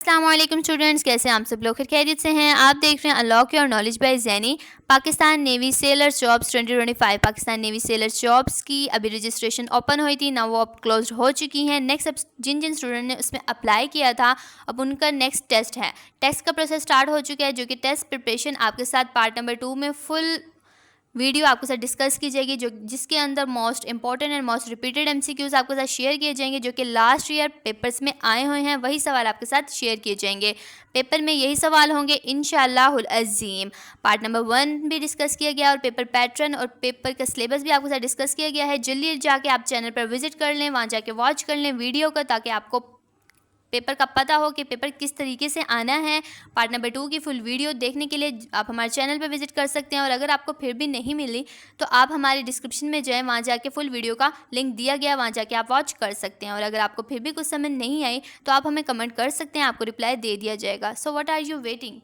अस्सलामुअलैकुम स्टूडेंट्स, कैसे हैं आप सब लोग? खैरियत से हैं? आप देख रहे हैं unlock your knowledge by Zaini. Pakistan navy sellers jobs 2025 Pakistan navy sellers jobs की अभी रजिस्ट्रेशन ओपन हुई थी ना, वो अब क्लोज हो चुकी हैं। नेक्स्ट अब जिन जिन स्टूडेंट ने उसमें अप्लाई किया था, अब उनका नेक्स्ट टेस्ट है। टेस्ट का प्रोसेस स्टार्ट हो चुका है, जो कि टेस्ट प्रिपरेशन आपके साथ पार्ट नंबर 2 में फुल वीडियो आपके साथ डिस्कस की जाएगी, जो जिसके अंदर most important and most repeated MCQs आपके साथ शेयर किए जाएंगे, जो कि लास्ट ईयर पेपर्स में आए हुए हैं। वही सवाल आपके साथ शेयर किए जाएंगे। पेपर में यही सवाल होंगे इंशाअल्लाहुल अज़ीम। पार्ट नंबर 1 भी डिस्कस किया गया और पेपर पैटर्न और पेपर का सिलेबस भी आपके साथ डिस्कस किया गया है। जल्दी जाके आप चैनल पर विजिट कर लें, वहाँ जाके वॉच कर लें वीडियो का, ताकि आपको पेपर का पता हो कि पेपर किस तरीके से आना है। पार्ट नंबर 2 की फुल वीडियो देखने के लिए आप हमारे चैनल पर विजिट कर सकते हैं। और अगर आपको फिर भी नहीं मिली तो आप हमारे डिस्क्रिप्शन में जाएँ, वहाँ जाके फुल वीडियो का लिंक दिया गया, वहाँ जाके आप वॉच कर सकते हैं। और अगर आपको फिर भी कुछ समझ नहीं आई तो आप हमें कमेंट कर सकते हैं, आपको रिप्लाई दे दिया जाएगा। So what are you waiting?